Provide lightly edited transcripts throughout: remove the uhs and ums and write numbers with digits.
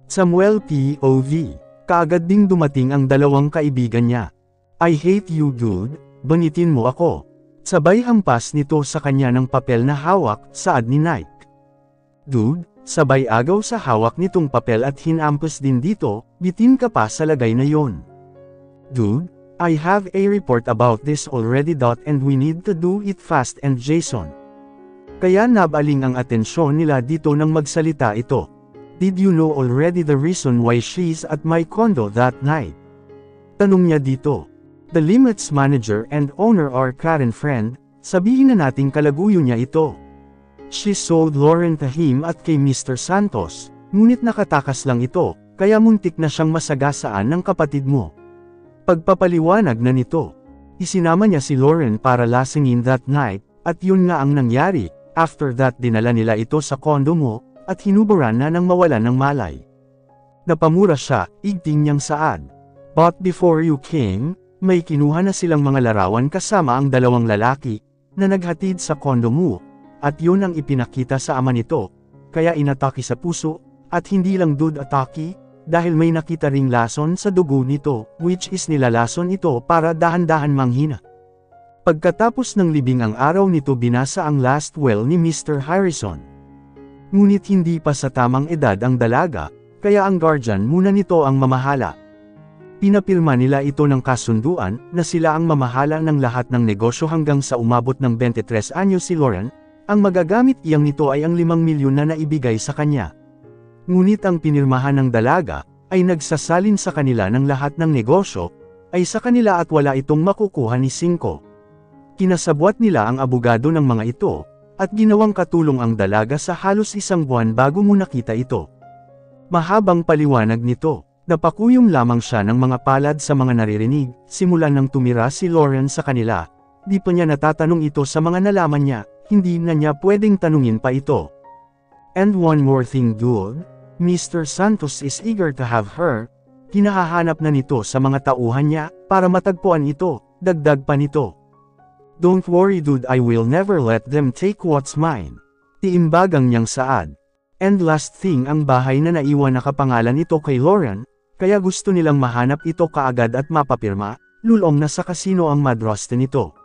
Samuel POV. Kaagad ding dumating ang dalawang kaibigan niya. I hate you dude, banitin mo ako. Sabay hampas nito sa kanya ng papel na hawak, saad ni Nike. Dude, sabay agaw sa hawak nitong papel at hinampas din dito, bitin ka pa sa lagay na yon. Dude, I have a report about this already. And we need to do it fast and Jason. Kaya nabaling ang atensyon nila dito nang magsalita ito. Did you know already the reason why she's at my condo that night? Tanong niya dito. The limits manager and owner are Karen friend, sabihin na nating kalaguyo niya ito. She sold Lauren to him at kay Mr. Santos, ngunit nakatakas lang ito, kaya muntik na siyang masagasaan ng kapatid mo. Pagpapaliwanag na nito, isinama niya si Lauren para lasingin that night, at yun nga ang nangyari. After that dinala nila ito sa kondo mo, at hinuburan na nang mawalan ng malay. Napamura siya, igting niyang saad. But before you came, may kinuha na silang mga larawan kasama ang dalawang lalaki, na naghatid sa kondo mo, at yun ang ipinakita sa ama nito, kaya inatake sa puso, at hindi lang dude atake, dahil may nakita ring lason sa dugo nito, which is nilalason ito para dahan-dahan manghina. Pagkatapos ng libing ang araw nito binasa ang last will ni Mr. Harrison. Ngunit hindi pa sa tamang edad ang dalaga, kaya ang guardian muna nito ang mamahala. Pinapirma nila ito ng kasunduan, na sila ang mamahala ng lahat ng negosyo hanggang sa umabot ng 23 anyos si Lauren, ang magagamit iyang nito ay ang 5 milyon na naibigay sa kanya. Ngunit ang pinirmahan ng dalaga, ay nagsasalin sa kanila ng lahat ng negosyo, ay sa kanila at wala itong makukuha ni Cinco. Kinasabwat nila ang abogado ng mga ito, at ginawang katulong ang dalaga sa halos 1 buwan bago mo nakita ito. Mahabang paliwanag nito, napakuyom lamang siya ng mga palad sa mga naririnig, simula nang tumira si Lauren sa kanila, di pa niya natatanong ito sa mga nalaman niya, hindi na niya pwedeng tanungin pa ito. And one more thing dude, Mr. Santos is eager to have her, kinahahanap na nito sa mga tauhan niya, para matagpuan ito, dagdag pa nito. Don't worry dude, I will never let them take what's mine. Tiimbagang niyang saad. And last thing, ang bahay na naiwan nakapangalan ito kay Lauren, kaya gusto nilang mahanap ito kaagad at mapapirma, lulong na sa kasino ang madraste nito.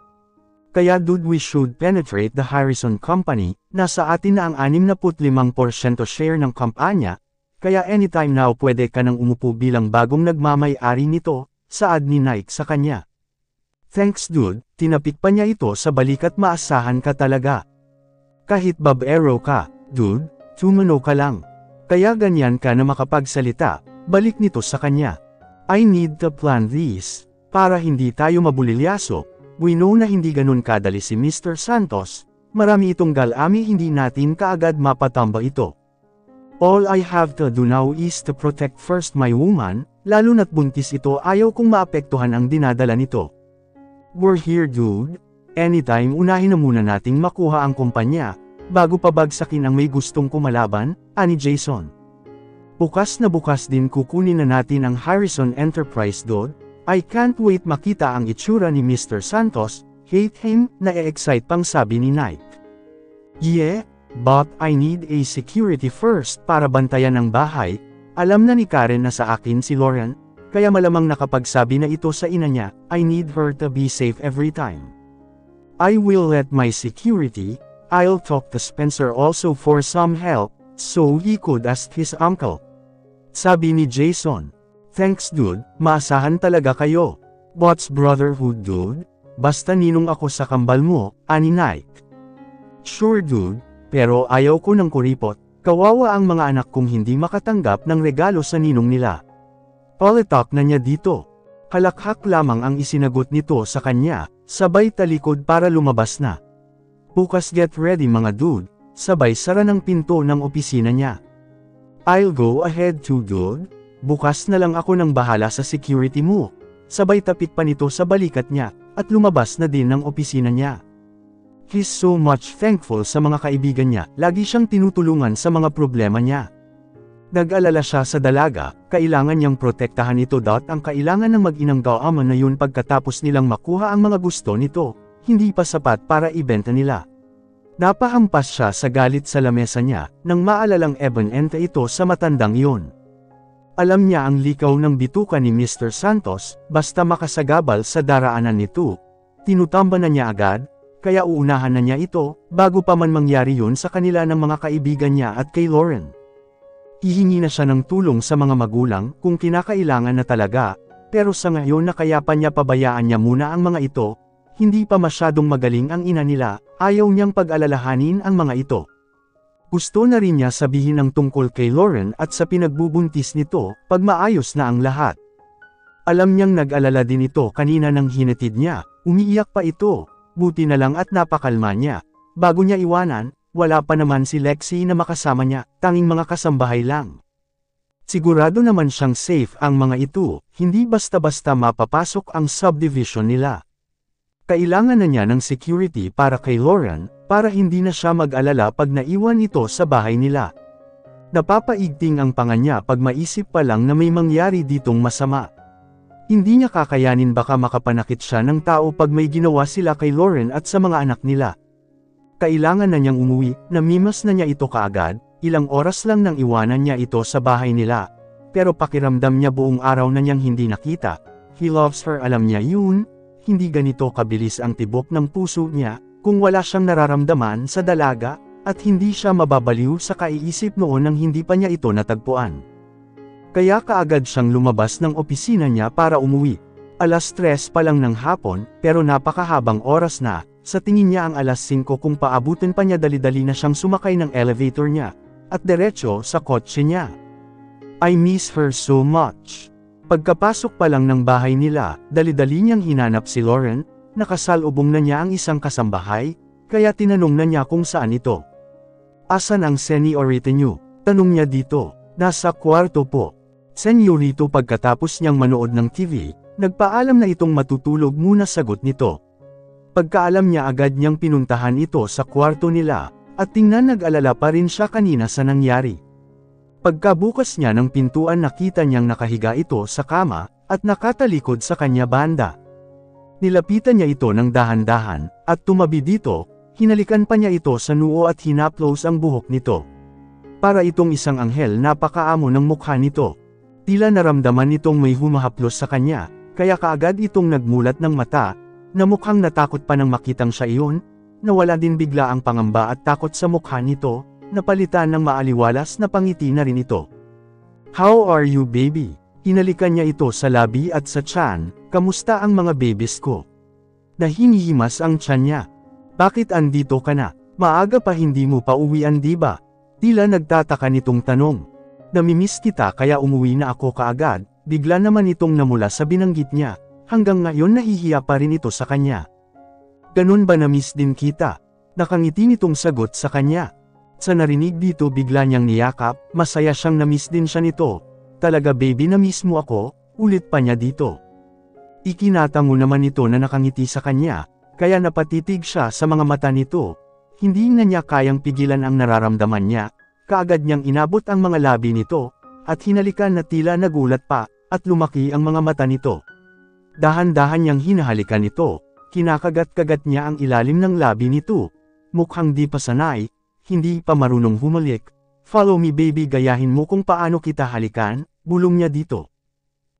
Kaya dude, we should penetrate the Harrison Company, nasa atin na ang 65% share ng kampanya, kaya anytime now pwede ka nang umupo bilang bagong nagmamay-ari nito, saad ni Nike sa kanya. Thanks dude, tinapik pa niya ito sa balikat, maasahan ka talaga. Kahit babero ka, dude, tumano ka lang. Kaya ganyan ka na makapagsalita, balik nito sa kanya. I need to plan this, para hindi tayo mabulilyaso. We know na hindi ganun kadali si Mr. Santos, marami itong galami, hindi natin kaagad mapatamba ito. All I have to do now is to protect first my woman, lalo na't buntis ito, ayaw kong maapektuhan ang dinadala nito. We're here dude, anytime unahin na muna nating makuha ang kumpanya, bago pabagsakin ang may gustong kumalaban, ani Jason. Bukas na bukas din kukunin na natin ang Harrison Enterprise dude. I can't wait makita ang itsura ni Mr. Santos, hate him, na-excite pang sabi ni Nike. Yeah, but I need a security first para bantayan ang bahay, alam na ni Karen na sa akin si Lauren, kaya malamang nakapagsabi na ito sa ina niya, I need her to be safe every time. I will let my security, I'll talk to Spencer also for some help, so he could ask his uncle. Sabi ni Jason. Thanks dude, maasahan talaga kayo. What's brotherhood dude? Basta ninong ako sa kambal mo, ani Nike. Sure dude, pero ayaw ko ng kuripot, kawawa ang mga anak kong hindi makatanggap ng regalo sa ninong nila. Politalk na niya dito. Halakhak lamang ang isinagot nito sa kanya, sabay talikod para lumabas na. Bukas get ready mga dude, sabay sara ng pinto ng opisina niya. I'll go ahead too dude. Bukas na lang ako nang bahala sa security mo. Sabay tapik pa nito sa balikat niya, at lumabas na din ng opisina niya. He's so much thankful sa mga kaibigan niya, lagi siyang tinutulungan sa mga problema niya. Nag-alala siya sa dalaga, kailangan niyang protektahan ito ang kailangan ng mag-inang Gaaman na yun pagkatapos nilang makuha ang mga gusto nito, hindi pa sapat para ibenta nila. Napahampas siya sa galit sa lamesa niya, nang maalalang ebonente ito sa matandang yun. Alam niya ang likaw ng bituka ni Mr. Santos, basta makasagabal sa daraanan nito. Tinutamba na niya agad, kaya uunahan na niya ito, bago pa man mangyari yun sa kanila ng mga kaibigan niya at kay Lauren. Hihingi na siya ng tulong sa mga magulang kung kinakailangan na talaga, pero sa ngayon na kaya pa niya pabayaan niya muna ang mga ito, hindi pa masyadong magaling ang ina nila, ayaw niyang pag-alalahanin ang mga ito. Gusto na rin niya sabihin ang tungkol kay Lauren at sa pinagbubuntis nito, pag maayos na ang lahat. Alam niyang nag-alala din ito kanina nang hinatid niya, umiiyak pa ito, buti na lang at napakalma niya. Bago niya iwanan, wala pa naman si Lexi na makasama niya, tanging mga kasambahay lang. Sigurado naman siyang safe ang mga ito, hindi basta-basta mapapasok ang subdivision nila. Kailangan na niya ng security para kay Lauren, para hindi na siya mag-alala pag naiwan ito sa bahay nila. Napapaigting ang panga niya pag maisip pa lang na may mangyari ditong masama. Hindi niya kakayanin baka makapanakit siya ng tao pag may ginawa sila kay Lauren at sa mga anak nila. Kailangan na niyang umuwi, namimiss na niya ito kaagad, ilang oras lang nang iwanan niya ito sa bahay nila. Pero pakiramdam niya buong araw na niyang hindi nakita. He loves her, alam niya yun. Hindi ganito kabilis ang tibok ng puso niya, kung wala siyang nararamdaman sa dalaga, at hindi siya mababaliw sa kaiisip noon nang hindi pa niya ito natagpuan. Kaya kaagad siyang lumabas ng opisina niya para umuwi. 3:00 pa lang ng hapon, pero napakahabang oras na, sa tingin niya ang 5:00 kung paabutin pa niya dali-dali na siyang sumakay ng elevator niya, at diretso sa kotse niya. I miss her so much. Pagkapasok pa lang ng bahay nila, dali-dali niyang hinanap si Lauren, nakasalubong na niya ang isang kasambahay, kaya tinanong na niya kung saan ito. Asan ang senyorita niyo? Tanong niya dito. Nasa kwarto po. Senyorito pagkatapos niyang manood ng TV, nagpaalam na itong matutulog muna sagot nito. Pagkaalam niya agad niyang pinuntahan ito sa kwarto nila, at tingnan nag-alala pa rin siya kanina sa nangyari. Pagkabukas niya ng pintuan nakita niyang nakahiga ito sa kama, at nakatalikod sa kanya banda. Nilapitan niya ito ng dahan-dahan, at tumabi dito, hinalikan pa niya ito sa noo at hinaplos ang buhok nito. Para itong isang anghel napakaamo ng mukha nito. Tila naramdaman nitong may humahaplos sa kanya, kaya kaagad itong nagmulat ng mata, na mukhang natakot pa nang makitang siya iyon, nawala din bigla ang pangamba at takot sa mukha nito, napalitan ng maaliwalas na pangiti na rin ito. How are you baby? Hinalikan niya ito sa labi at sa tiyan, kamusta ang mga babies ko? Nahinihimas ang tiyan niya. Bakit andito ka na? Maaga pa hindi mo pa uwian diba? Tila nagtataka nitong tanong. Namimiss kita kaya umuwi na ako kaagad, bigla naman itong namula sa binanggit niya, hanggang ngayon nahihiya pa rin ito sa kanya. Ganun ba namiss din kita? Nakangiti nitong sagot sa kanya. Sa narinig dito bigla niyang niyakap, masaya siyang namiss din siya nito. Talaga baby namiss mo ako, ulit pa niya dito. Ikinatango naman ito na nakangiti sa kanya, kaya napatitig siya sa mga mata nito. Hindi na niya kayang pigilan ang nararamdaman niya, kaagad niyang inabot ang mga labi nito, at hinalikan na tila nagulat pa, at lumaki ang mga mata nito. Dahan-dahan niyang hinahalikan ito, kinakagat-kagat niya ang ilalim ng labi nito. Mukhang di pa sanay, hindi pa marunong humalik. Follow me baby, gayahin mo kung paano kita halikan, bulong niya dito.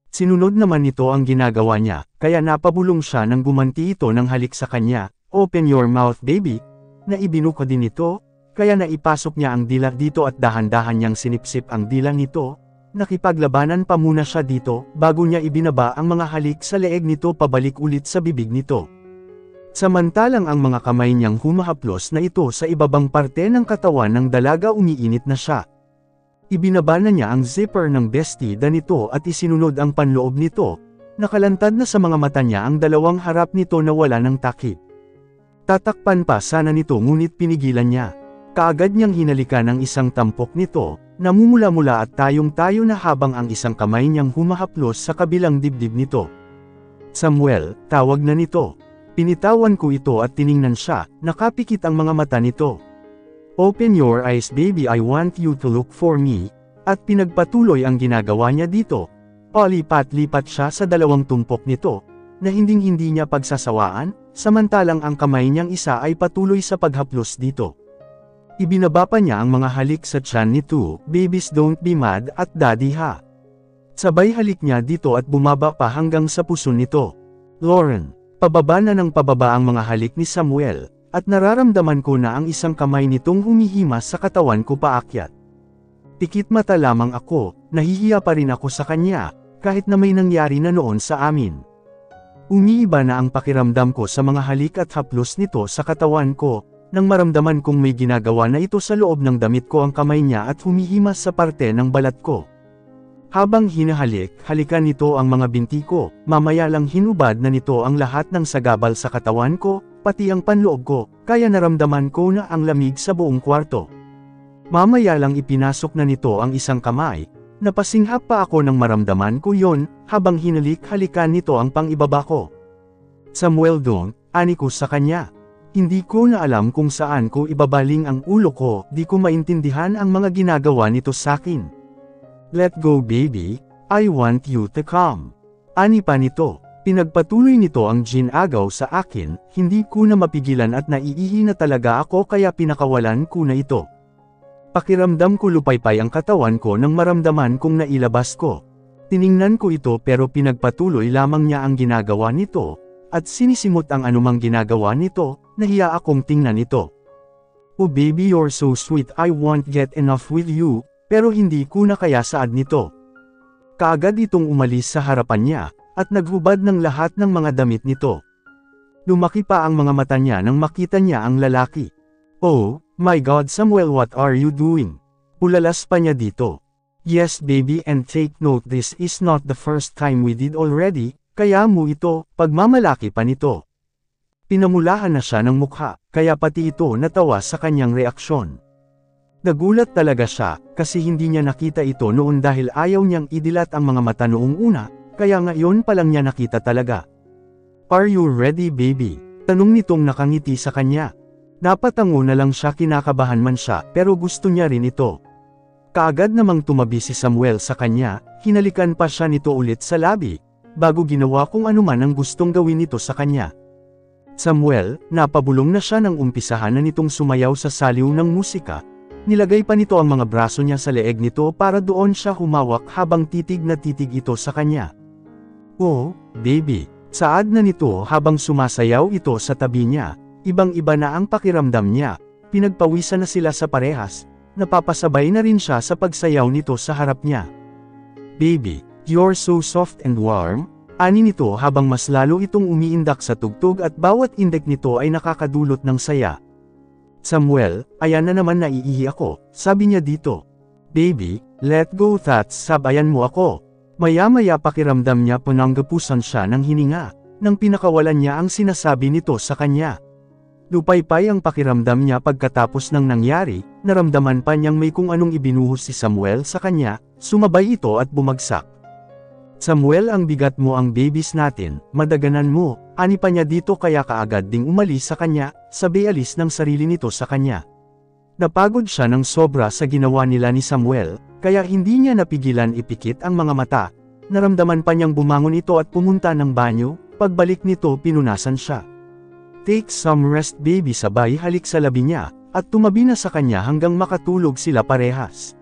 Sinunod naman nito ang ginagawa niya, kaya napabulong siya nang gumanti ito ng halik sa kanya. Open your mouth baby. Naibinuka din ito, kaya naipasok niya ang dila dito at dahan-dahan niyang sinipsip ang dila nito. Nakipaglabanan pa muna siya dito, bago niya ibinaba ang mga halik sa leeg nito pabalik ulit sa bibig nito. Samantalang ang mga kamay niyang humahaplos na ito sa ibabang parte ng katawan ng dalaga umiinit na siya. Ibinaba na niya ang zipper ng bestida nito at isinunod ang panloob nito, nakalantad na sa mga mata niya ang dalawang harap nito na wala ng takip. Tatakpan pa sana nito ngunit pinigilan niya. Kaagad niyang hinalikan ang isang tampok nito, namumula-mula at tayong-tayo na habang ang isang kamay niyang humahaplos sa kabilang dibdib nito. Samuel, tawag na nito. Pinitawan ko ito at tiningnan siya, nakapikit ang mga mata nito. Open your eyes baby, I want you to look for me, at pinagpatuloy ang ginagawa niya dito. Palipat-lipat siya sa dalawang tumpok nito, na hinding-hindi niya pagsasawaan, samantalang ang kamay niyang isa ay patuloy sa paghaplos dito. Ibinaba pa niya ang mga halik sa tiyan nito, babies don't be mad at daddy ha. Sabay halik niya dito at bumaba pa hanggang sa puso nito. Lauren, pababa na ng pababa ang mga halik ni Samuel, at nararamdaman ko na ang isang kamay nitong humihimas sa katawan ko paakyat. Tikit mata lamang ako, nahihiya pa rin ako sa kanya, kahit na may nangyari na noon sa amin. Umiiba na ang pakiramdam ko sa mga halik at haplos nito sa katawan ko, nang maramdaman kong may ginagawa na ito sa loob ng damit ko ang kamay niya at humihimas sa parte ng balat ko. Habang halikan nito ang mga binti ko, mamaya lang hinubad na nito ang lahat ng sagabal sa katawan ko, pati ang panloob ko, kaya naramdaman ko na ang lamig sa buong kwarto. Mamaya lang ipinasok na nito ang isang kamay, napasinghap pa ako nang maramdaman ko yon, habang halikan nito ang pang-ibaba ko. Samuel Dong, ani ko sa kanya. Hindi ko na alam kung saan ko ibabaling ang ulo ko, di ko maintindihan ang mga ginagawa nito sakin. Let go baby, I want you to come. Ani pa nito, pinagpatuloy nito ang ginagaw sa akin, hindi ko na mapigilan at naiihi na talaga ako kaya pinakawalan ko na ito. Pakiramdam ko lupaypay ang katawan ko nang maramdaman kong nailabas ko. Tiningnan ko ito pero pinagpatuloy lamang niya ang ginagawa nito, at sinisimot ang anumang ginagawa nito, nahiya akong tingnan ito. Oh baby you're so sweet I won't get enough with you. Pero hindi ko na kaya saad nito. Kaagad itong umalis sa harapan niya, at naghubad ng lahat ng mga damit nito. Lumaki pa ang mga mata niya nang makita niya ang lalaki. Oh, my God Samuel what are you doing? Pulalas pa niya dito. Yes baby and take note this is not the first time we did already, kaya mo ito, pagmamalaki pa nito. Pinamulahan na siya ng mukha, kaya pati ito natawa sa kanyang reaksyon. Nagulat talaga siya, kasi hindi niya nakita ito noon dahil ayaw niyang idilat ang mga mata noong una, kaya ngayon pa lang niya nakita talaga. Are you ready baby? Tanong nitong nakangiti sa kanya. Napatango na lang siya kinakabahan man siya pero gusto niya rin ito. Kaagad namang tumabi si Samuel sa kanya, hinalikan pa siya nito ulit sa labi, bago ginawa kung anuman ang gustong gawin nito sa kanya. Samuel, napabulong na siya nang umpisahan na nitong sumayaw sa saliw ng musika. Nilagay pa nito ang mga braso niya sa leeg nito para doon siya humawak habang titig na titig ito sa kanya. Oh, baby, saad na nito habang sumasayaw ito sa tabi niya, ibang-iba na ang pakiramdam niya, pinagpawisan na sila sa parehas, napapasabay na rin siya sa pagsayaw nito sa harap niya. Baby, you're so soft and warm, ani nito habang mas lalo itong umiindak sa tugtog at bawat indek nito ay nakakadulot ng saya. Samuel, ayan na naman naiihi ako, sabi niya dito. Baby, let go that sabayan mo ako. Maya-maya pakiramdam niya pananggapusan siya ng hininga, nang pinakawalan niya ang sinasabi nito sa kanya. Lupaypay ang pakiramdam niya pagkatapos ng nangyari, naramdaman pa niyang may kung anong ibinuhos si Samuel sa kanya, sumabay ito at bumagsak. Samuel ang bigat mo ang babies natin, madaganan mo, ani pa niya dito kaya kaagad ding umalis sa kanya, sabay alis ng sarili nito sa kanya. Napagod siya ng sobra sa ginawa nila ni Samuel, kaya hindi niya napigilan ipikit ang mga mata, naramdaman pa niyang bumangon ito at pumunta ng banyo, pagbalik nito pinunasan siya. Take some rest baby sabay halik sa labi niya, at tumabi na sa kanya hanggang makatulog sila parehas.